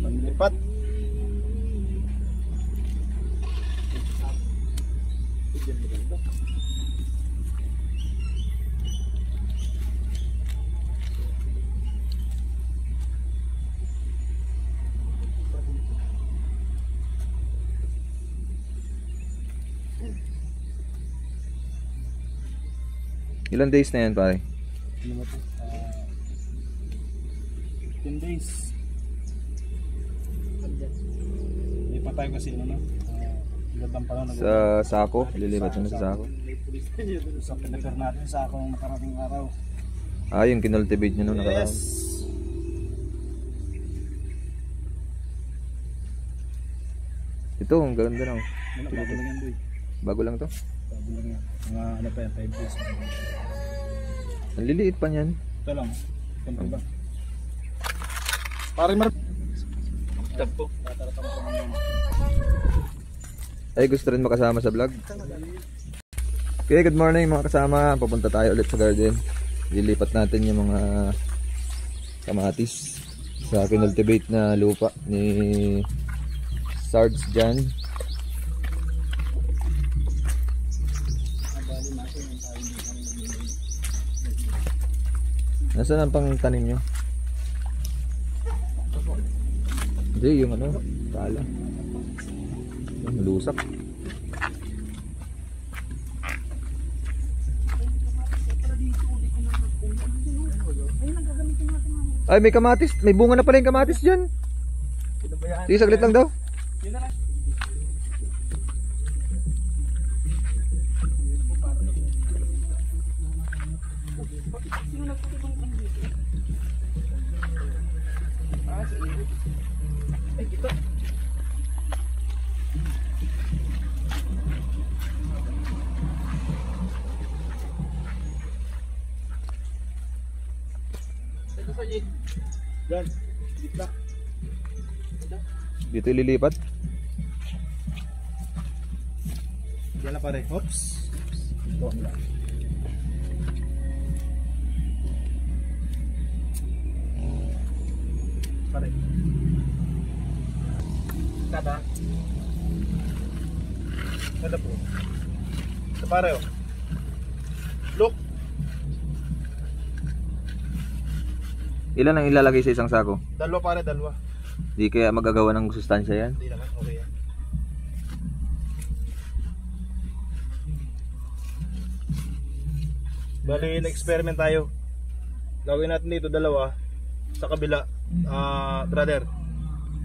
Panlipat. Ilan days na yan, pare? 10 days. Lipat tayo kasi ano na. Gandang pa lang. Sa sako? Lilipat na sa sako? Sa pinagkar natin sa akong nakarating araw. Ah, yung kinultivate nyo nung nakaraan. Yes. Ito, ang ganda na. Bago lang yan, boy. Bago lang to? Bago lang yan. Mga ano pa yan, 5 days. Ang liliit pa niyan. Ito lang. Ito ba? Pare mar... Tapo. Ay, gusto rin makasama sa vlog. Okay, good morning mga kasama. Papunta tayo ulit sa garden. Lilipat natin yung mga kamatis sa kinultivate na lupa ni Sarge dyan. Nasaan ang pang tanim nyo? Hindi, yung ano, kala. Lusak. Ay, may kamatis. May bunga na pala yung kamatis dyan. Sige, saglit lang daw. Yan. Dito. Dito ililipat. Yan na pare. Oops. Ito ang lang. Pare. Kada. Kada po. Ito pare oh. Look. Ilan ang ilalagay sa isang sako? Dalawa pare, dalawa. Di kaya magagawa ng sustansya yan? Hindi naman, okay yan. Bali, na-experiment tayo. Gawin natin dito dalawa. Sa kabila, brother.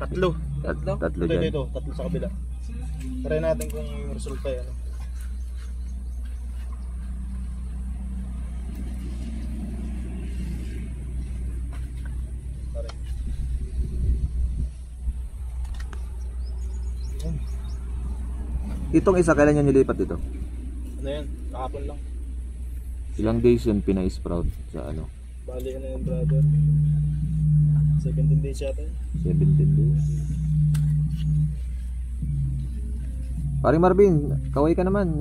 Tatlo. Tatlo Ito, dyan. ito, tatlo sa kabila. Try natin kung yung resulta yan. Itong isa, kailan nyo nilipat dito? Ano yan? Kahapon lang. Ilang days yun pina-sprout sa ano? Bali ka na yan, brother. 17 days yata yun. 17 days. Paring Marvin, kaway ka naman.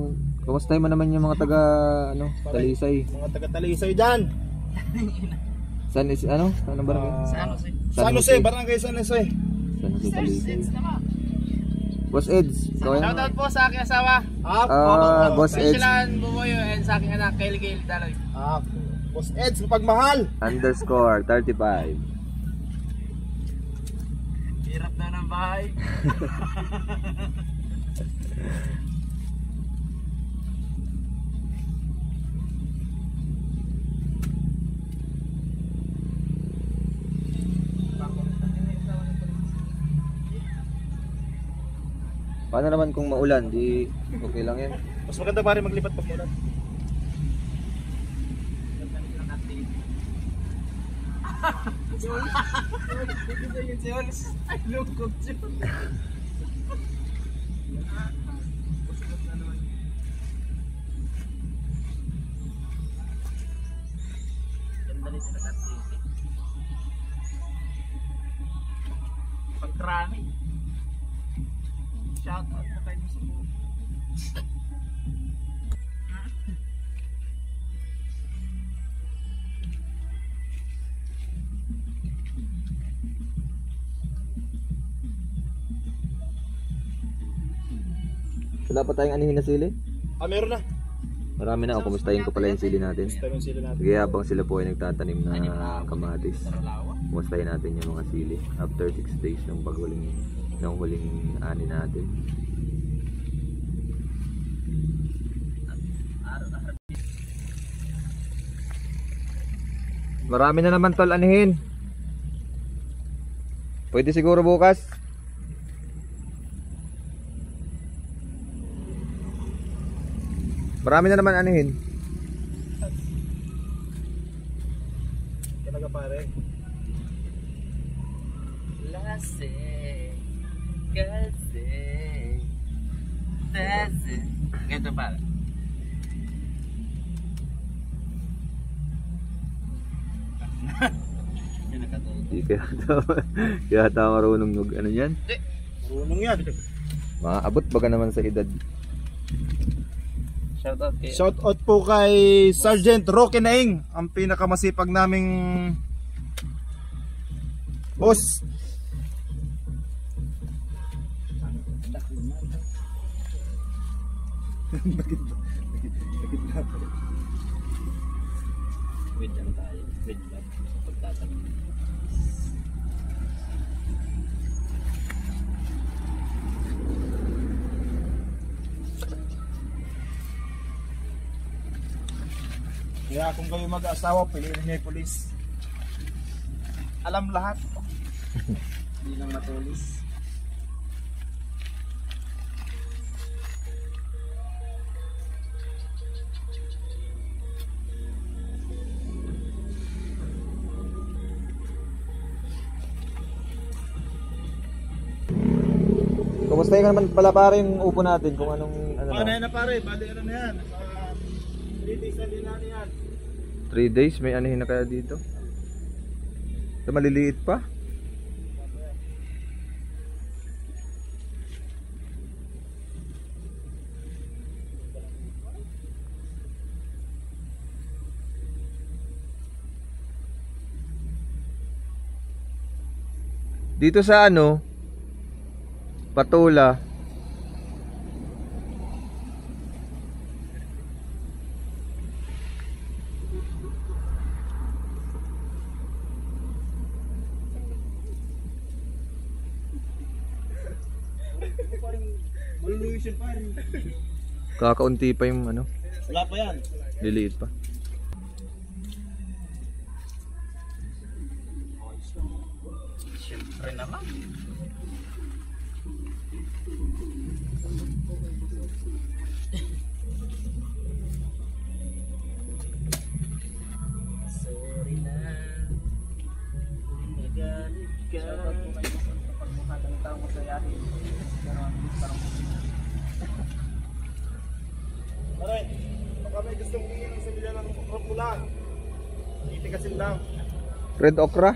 Kamustahin mo naman yung mga taga ano, Talisay. Mga taga Talisay dyan. San is ano? Ano barangay? San Jose, barangay San Jose. San Jose Talisay. Boss Eds, kaway mo. Shoutout po sa aking asawa. Boss Eds. Specialan Bumoyo and sa aking anak, Kaylee Daloy. Boss Eds, mapagmahal. _ 35. Hirap na ng bahay. Paano naman kung maulan? Di okay lang yan. Mas maganda pare maglipat pag mulan. Ay, lungkot siya. Ganda nito na activity. Pagtrani. Shout out mo kayo sa buo. Wala pa tayong anihin na sili? Meron na. Marami na. O, kumustahin ko pala yung sili natin. Tayo sila natin. Sige, habang sila po ay nagtatanim na kamatis, kumustahin natin yung mga sili after 6 days ng huling ani natin. Marami na naman tol anihin. Pwede siguro bukas. Marami na naman anihin. Talaga pare. Ganito pala. Hindi kaya tama marunong mag ano yan. Marunong yan. Maabot baga naman sa edad. Shoutout kay Shout out po kay Sergeant Roque Naing, ang pinakamasipag naming boss. Wait lang tayo. Wait lang sa pagtatanong. Kaya kung kayo mag-asawa, piliin niyo yung pulis. Alam lahat. Hindi lang matulis. Kumustahin ka naman pala pare yung upo natin kung anong ano Paano na. yan na pare? Bali ano na yan? 3 days na din natin yan. 3 days may anihin na kaya dito. Ito maliliit pa. Dito sa ano, Patula. Maluluyo siya pare. Kakaunti pa yung ano, Wala pa yan. liliit pa. Siyempre naman. Sorry na. Nagalit ka. Shoutout po kayo sa pagmukha ng tao masayahin. Pero ang bilis parang Pare, baka may gustong humingi ng semilya ng pula. Itikasin lang. Red okra.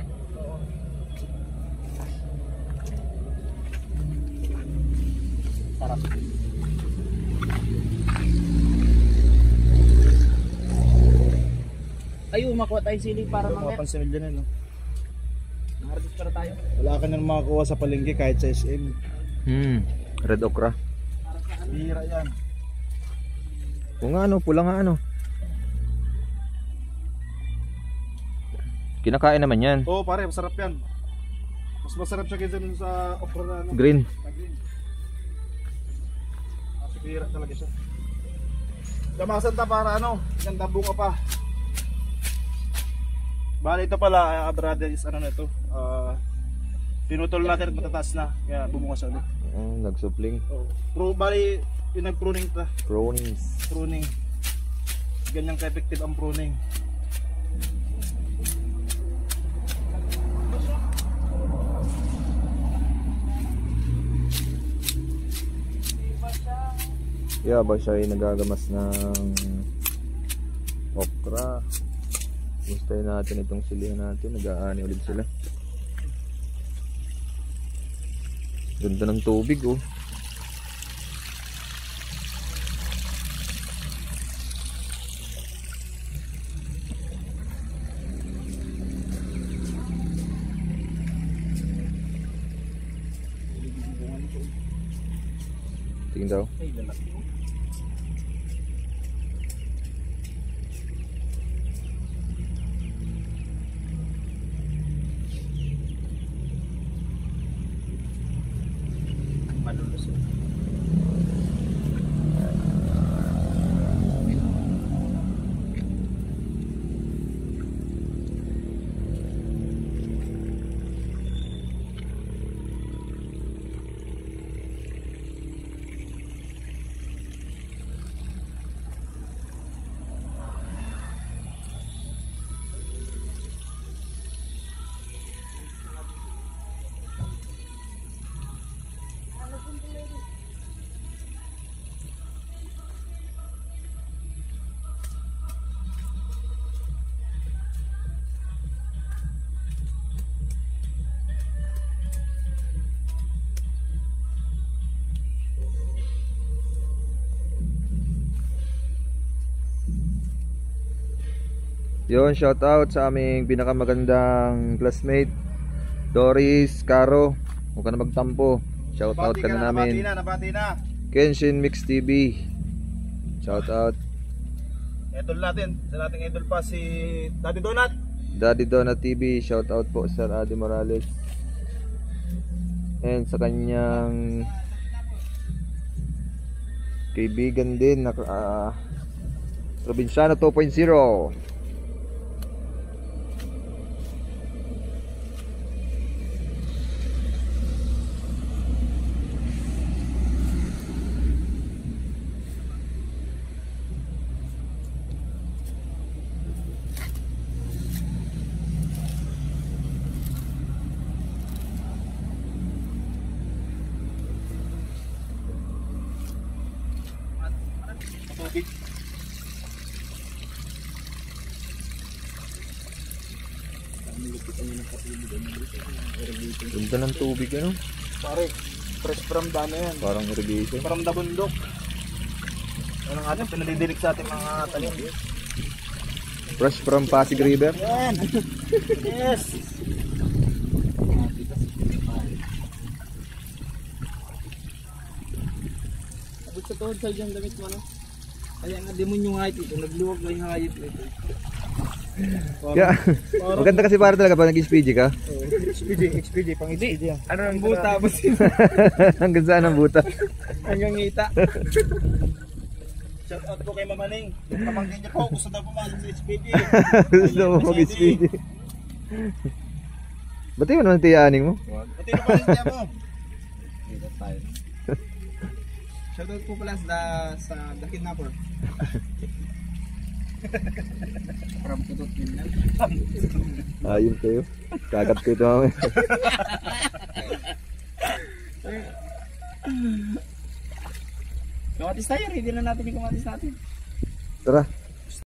sarap. Ay, umakuha tayo sili para Mga mamaya. pansemilya na no. Nakaradis para tayo. Wala ka nang makakuha sa palengke kahit sa SM. Red okra. Bihira yan. Kung ano, pula nga ano. Kinakain naman yan. Oo pare, masarap yan. Mas masarap siya kaysa dun sa okra na ano. Green. na green. Kasi bihira talaga siya. Damasan ta para ano, ganda bunga pa. Bali ito pala, brother, is ano na ito. Pinutol natin at matataas na. Kaya bumunga siya ulit. Nagsupling. Bali, yung nag-pruning ta. Pronings. Pruning. Ganyan ka-effective ang pruning. Yeah, ba siya ay nagagamas ng okra. Gustahin natin itong silihan natin. Nag-aani ulit sila. Ganda ng tubig oh. Tingin daw. Ay, lalaki. Malulusog. Yun, shout out sa aming pinakamagandang classmate Doris, Caro. Huwag ka na magtampo. Shout out ka na namin. Nabati na. Kenshin Mix TV. Shout out. Idol natin. Sa nating idol pa si Daddy Donut. Daddy Donut TV. Shout out po Sir Adi Morales. And sa kanyang kaibigan din na Probinsyano 2.0. Tubig. Ganda ng tubig ano? Pare, fresh from dano yan. Parang irrigation. From the bundok. Anong ating pinadidilig sa ating mga talim. Fresh from Pasig River. Yan! Yes! Abot sa tuhod sa dyan damit mo, no? Kaya nga demonyo nga ito, nagluwag lang yung hayop nito. Kaya, maganda kasi para talaga pag nag-SPG ka. XPD, pang XPD yan. Ano ang buta mo Hanggang saan ang buta? hanggang ngita. Shout out po kay Mama Ning. Yung pamangkin niya po, gusto daw pumasok sa XPD. Gusto mo mag-SPG. Ba't yun naman tiyaning mo? Pati na pa rin niya mo. Shoutout po pala sa The Kidnapper. From Kutot Mindan. Ayun kayo. Kagat ko ito mamaya. Kamatis tayo, ready na natin yung kamatis natin. Tara.